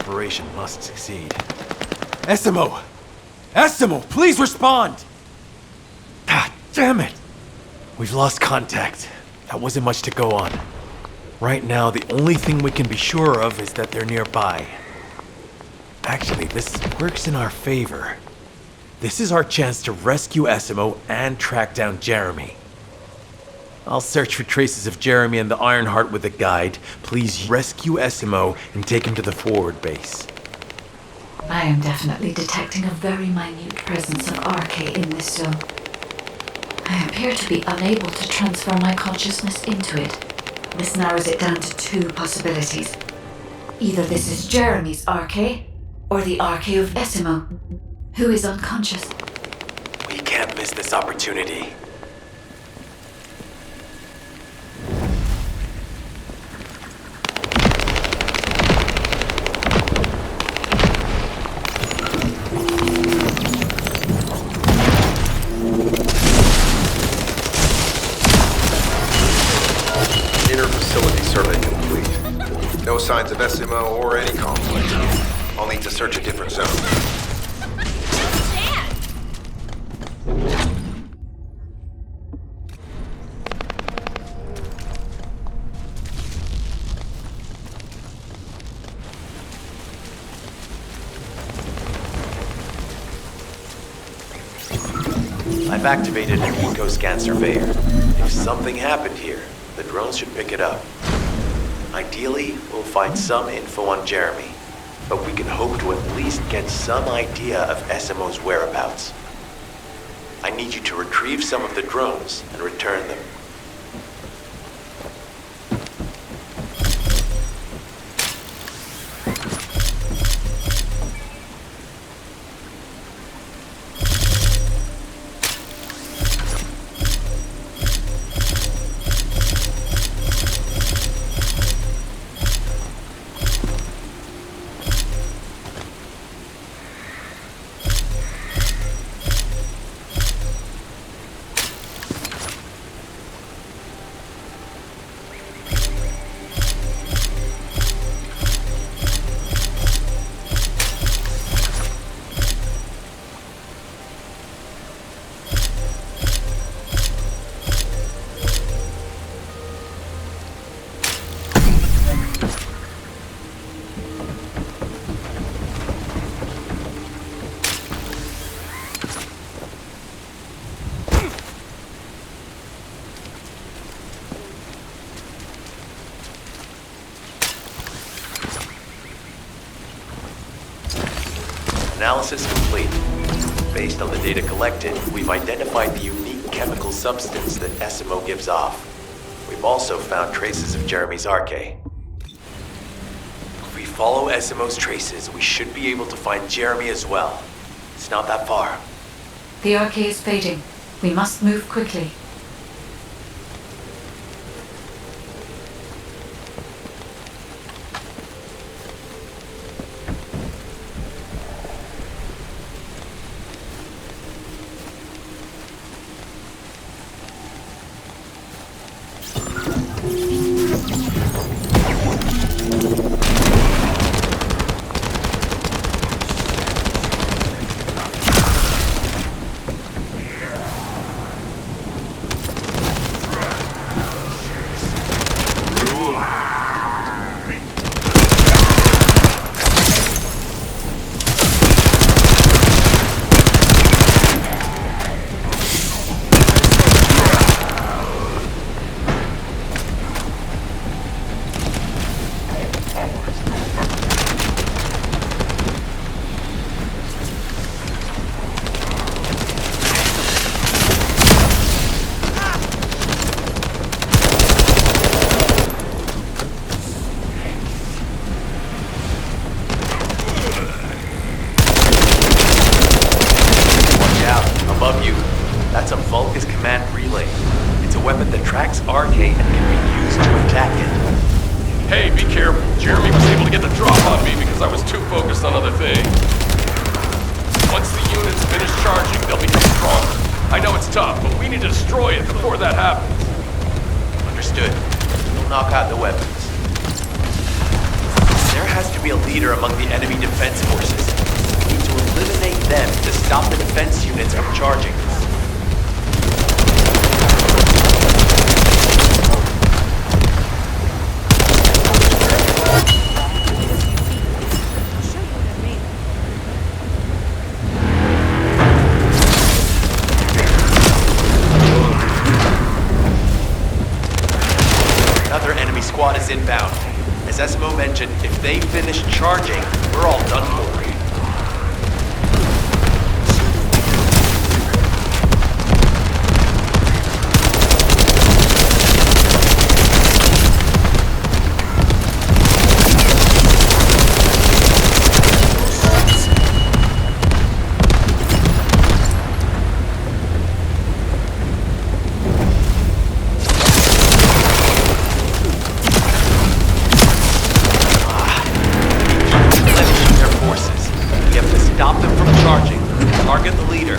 operation must succeed. Essimo! Essimo, please respond! God damn it! We've lost contact. That wasn't much to go on. Right now, the only thing we can be sure of is that they're nearby. Actually, this works in our favor. This is our chance to rescue Essimo and track down Jeremy. I'll search for traces of Jeremy and the Ironheart with a guide. Please rescue Essimo and take him to the forward base. I am definitely detecting a very minute presence of RK in this zone. I appear to be unable to transfer my consciousness into it. This narrows it down to two possibilities. Either this is Jeremy's RK, or the RK of Essimo, who is unconscious. We can't miss this opportunity. No signs of Essimo or any conflict. I'll need to search a different zone. I've activated an eco-scan surveyor. If something happened here, the drones should pick it up. Ideally, we'll find some info on Jeremy, but we can hope to at least get some idea of Essimo's whereabouts. I need you to retrieve some of the drones and return them. Analysis complete. Based on the data collected, we've identified the unique chemical substance that Essimo gives off. We've also found traces of Jeremy's RK. If we follow Essimo's traces, we should be able to find Jeremy as well. It's not that far. The RK is fading. We must move quickly. has to be a leader among the enemy defense forces. We need to eliminate them to stop the defense units from charging. Another enemy squad is inbound. As Esmo mentioned, if they finish charging, we're all done for. Stop them from charging. Target the leader.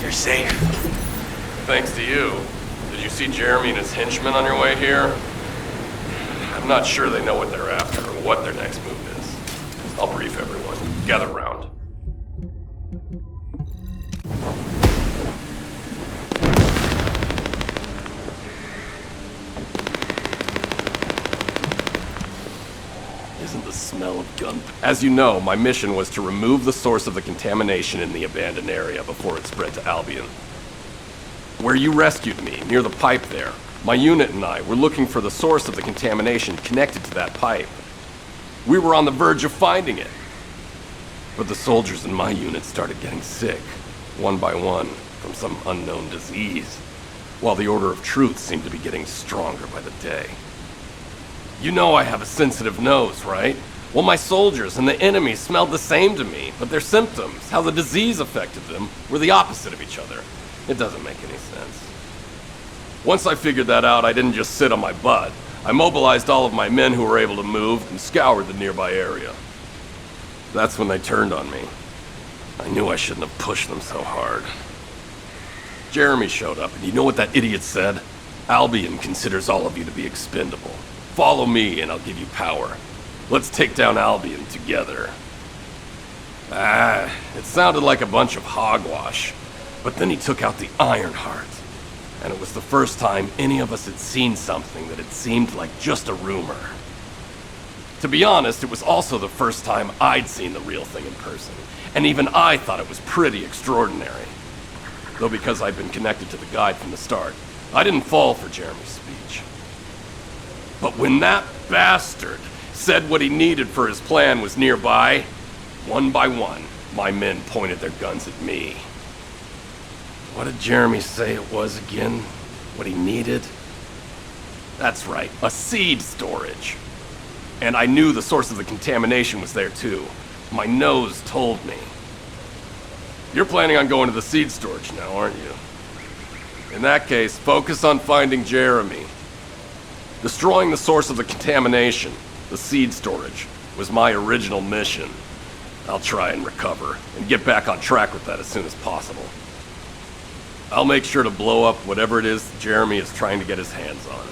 You're safe. Thanks to you. Did you see Jeremy and his henchmen on your way here? I'm not sure they know what they're after or what their next move is. I'll brief everyone. Gather round. Isn't the smell of gun... As you know, my mission was to remove the source of the contamination in the abandoned area before it spread to Albion. Where you rescued me, near the pipe there, my unit and I were looking for the source of the contamination connected to that pipe. We were on the verge of finding it. But the soldiers in my unit started getting sick, one by one, from some unknown disease, while the Order of Truth seemed to be getting stronger by the day. You know I have a sensitive nose, right? Well, my soldiers and the enemy smelled the same to me, but their symptoms, how the disease affected them, were the opposite of each other. It doesn't make any sense. Once I figured that out, I didn't just sit on my butt. I mobilized all of my men who were able to move and scoured the nearby area. That's when they turned on me. I knew I shouldn't have pushed them so hard. Jeremy showed up, and you know what that idiot said? Albion considers all of you to be expendable. Follow me, and I'll give you power. Let's take down Albion together. It sounded like a bunch of hogwash. But then he took out the Ironheart. And it was the first time any of us had seen something that had seemed like just a rumor. To be honest, it was also the first time I'd seen the real thing in person. And even I thought it was pretty extraordinary. Though because I'd been connected to the guide from the start, I didn't fall for Jeremy's speech. But when that bastard said what he needed for his plan was nearby, one by one, my men pointed their guns at me. What did Jeremy say it was again? What he needed? That's right, a seed storage. And I knew the source of the contamination was there too. My nose told me. You're planning on going to the seed storage now, aren't you? In that case, focus on finding Jeremy. Destroying the source of the contamination, the seed storage, was my original mission. I'll try and recover, and get back on track with that as soon as possible. I'll make sure to blow up whatever it is Jeremy is trying to get his hands on.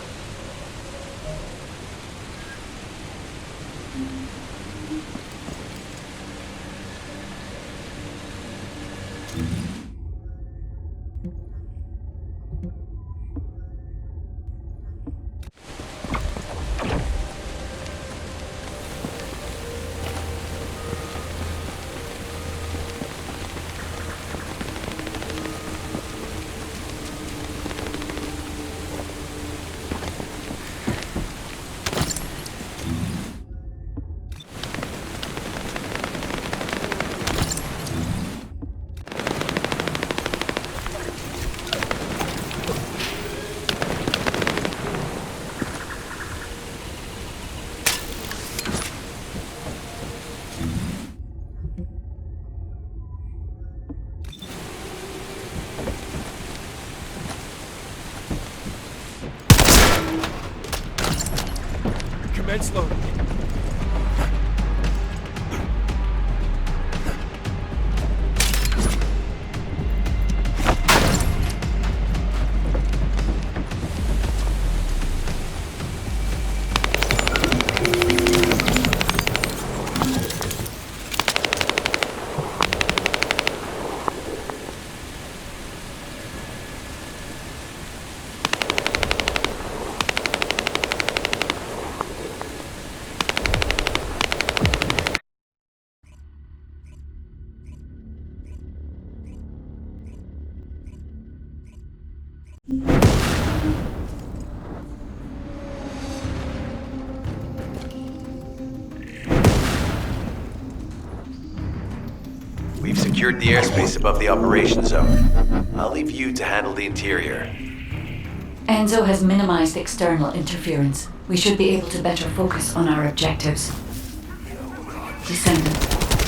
Tread slowly. We've secured the airspace above the operations zone. I'll leave you to handle the interior. Enzo has minimized external interference. We should be able to better focus on our objectives. Descendant,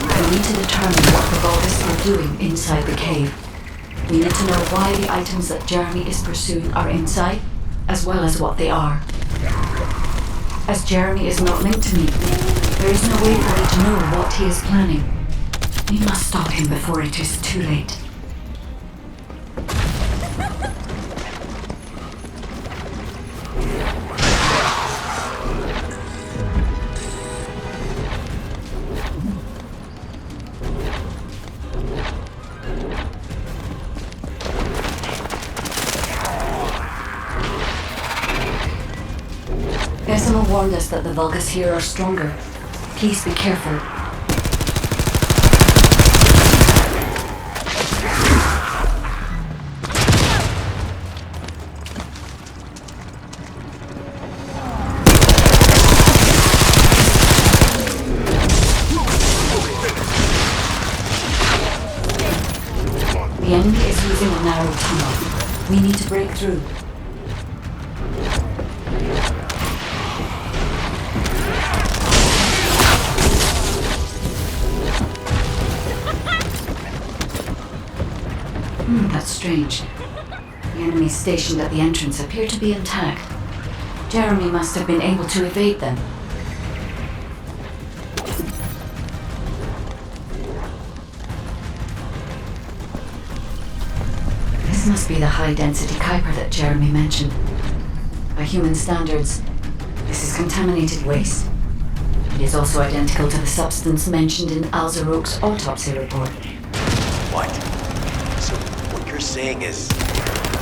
we need to determine what the Vulgus are doing inside the cave. We need to know why the items that Jeremy is pursuing are inside, as well as what they are. As Jeremy is not linked to me, there is no way for me to know what he is planning. We must stop him before it is too late. Decima warned us that the Vulgus here are stronger. Please be careful. The enemy is using a narrow tunnel. We need to break through. That's strange. The enemies stationed at the entrance appear to be intact. Jeremy must have been able to evade them. This must be the high-density Kuiper that Jeremy mentioned. By human standards, this is contaminated waste. It is also identical to the substance mentioned in Alzarok's autopsy report. What? So what you're saying is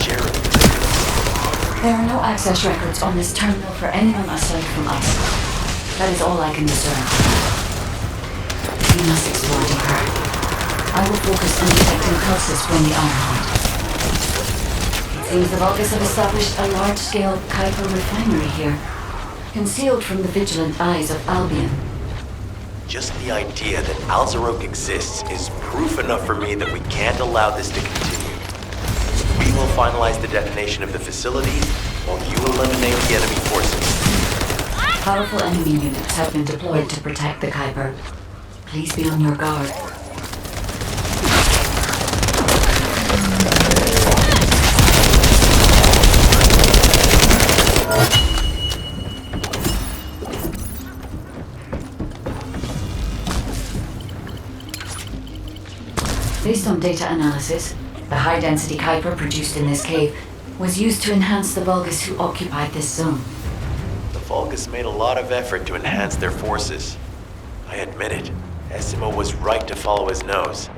Jeremy? There are no access records on this terminal for anyone aside from us. That is all I can discern. We must explore deeper. I will focus on detecting pulses from the Ironheart. It seems the Vulgus have established a large-scale Kuiper refinery here, concealed from the vigilant eyes of Albion. Just the idea that Alzarok exists is proof enough for me that we can't allow this to continue. We will finalize the detonation of the facility while you eliminate the enemy forces. Powerful enemy units have been deployed to protect the Kuiper. Please be on your guard. Based on data analysis, the high-density Kuiper produced in this cave was used to enhance the Vulgus who occupied this zone. The Vulgus made a lot of effort to enhance their forces. I admit it. Decima was right to follow his nose.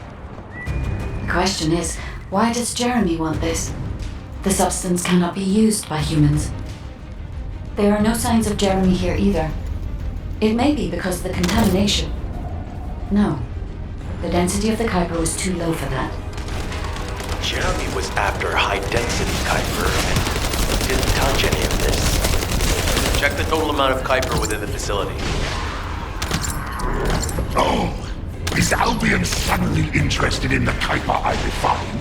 The question is, why does Jeremy want this? The substance cannot be used by humans. There are no signs of Jeremy here either. It may be because of the contamination. No. The density of the Kuiper was too low for that. Jeremy was after high-density Kuiper and didn't touch any of this. Check the total amount of Kuiper within the facility. Oh, is Albion suddenly interested in the Kuiper I refined?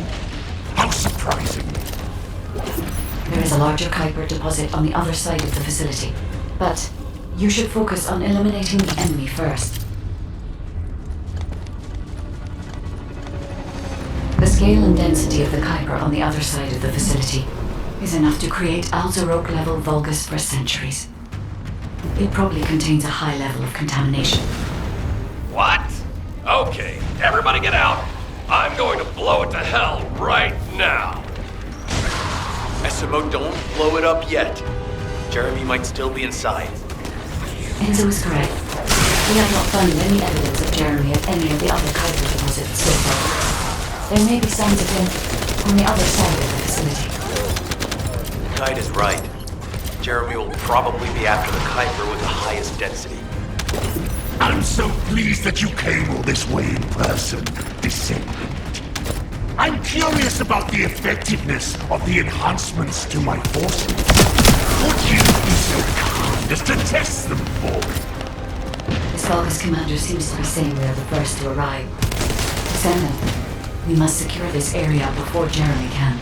How surprising. There is a larger Kuiper deposit on the other side of the facility, but you should focus on eliminating the enemy first. The scale and density of the Kuiper on the other side of the facility is enough to create Alzarok-level Vulgus for centuries. It probably contains a high level of contamination. What? Okay, everybody get out. I'm going to blow it to hell right now. SMO, don't blow it up yet. Jeremy might still be inside. Enzo is correct. We have not found any evidence of Jeremy at any of the other Kuiper deposits so far. There may be signs of him on the other side of the facility. Kite is right. Jeremy will probably be after the Kuiper with the highest density. I'm so pleased that you came all this way in person, Descendant. I'm curious about the effectiveness of the enhancements to my forces. Would you be so kind as to test them for me? This Vulgus commander seems to be saying we are the first to arrive. Descendant, we must secure this area before Jeremy can.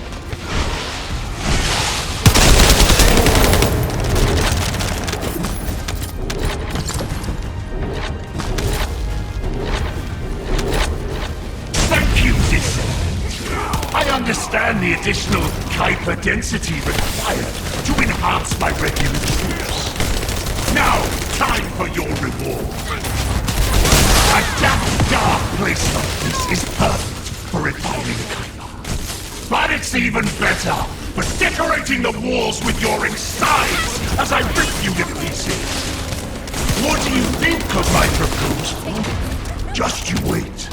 I understand the additional Kuiper density required to enhance my regular troops. Now, time for your reward. A damp, dark place like this is perfect for refining Kuiper. But it's even better for decorating the walls with your insides as I rip you to pieces. What do you think of my proposal? Just you wait.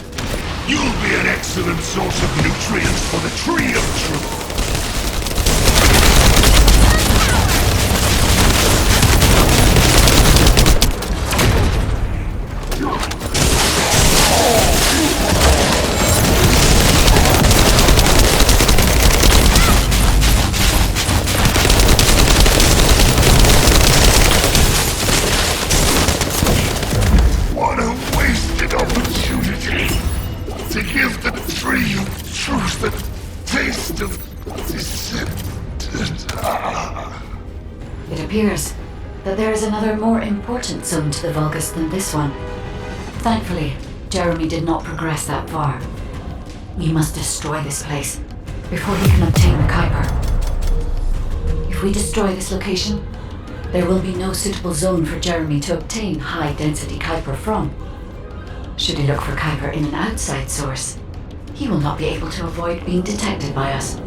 You'll be an excellent source of nutrients for the Tree of Truth. What a wasted opportunity! To give the Tree of Truth the taste of Descendant. It appears that there is another more important zone to the Vulgus than this one. Thankfully, Jeremy did not progress that far. We must destroy this place before he can obtain the Kuiper. If we destroy this location, there will be no suitable zone for Jeremy to obtain high-density Kuiper from. Should he look for Kuiper in an outside source, he will not be able to avoid being detected by us.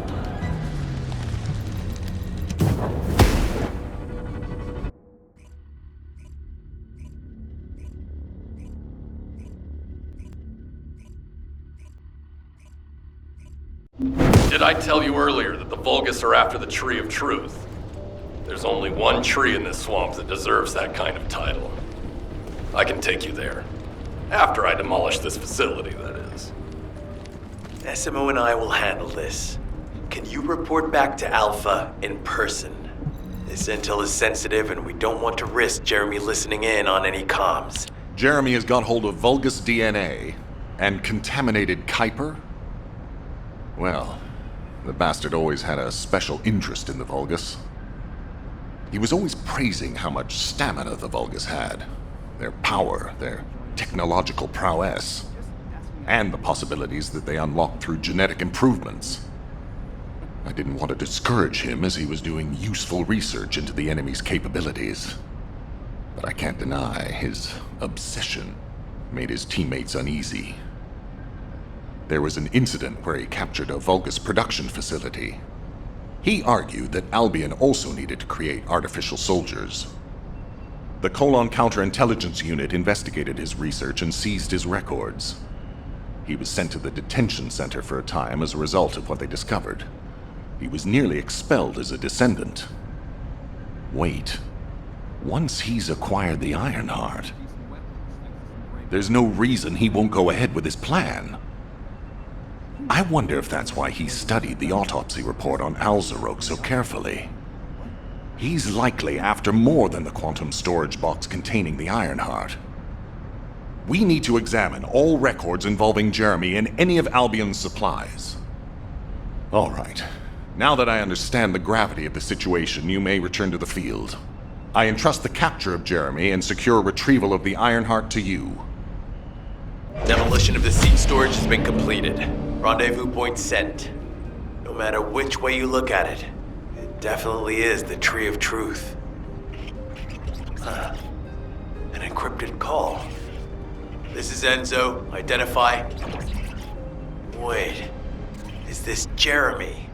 Did I tell you earlier that the Vulgus are after the Tree of Truth? There's only one tree in this swamp that deserves that kind of title. I can take you there. After I demolish this facility, that is. SMO and I will handle this. Can you report back to Alpha in person? This intel is sensitive and we don't want to risk Jeremy listening in on any comms. Jeremy has got hold of Vulgus DNA and contaminated Kuiper? Well, the bastard always had a special interest in the Vulgus. He was always praising how much stamina the Vulgus had, their power, their technological prowess, and the possibilities that they unlocked through genetic improvements. I didn't want to discourage him as he was doing useful research into the enemy's capabilities. But I can't deny his obsession made his teammates uneasy. There was an incident where he captured a Vulgus production facility. He argued that Albion also needed to create artificial soldiers. The Colon Counterintelligence Unit investigated his research and seized his records. He was sent to the detention center for a time as a result of what they discovered. He was nearly expelled as a Descendant. Wait. Once he's acquired the Ironheart, there's no reason he won't go ahead with his plan. I wonder if that's why he studied the autopsy report on Alzarok so carefully. He's likely after more than the quantum storage box containing the Ironheart. We need to examine all records involving Jeremy and any of Albion's supplies. All right. Now that I understand the gravity of the situation, you may return to the field. I entrust the capture of Jeremy and secure retrieval of the Ironheart to you. Demolition of the seed storage has been completed. Rendezvous point set. No matter which way you look at it, it definitely is the Tree of Truth. An encrypted call. This is Enzo. Identify. Wait. Is this Jeremy?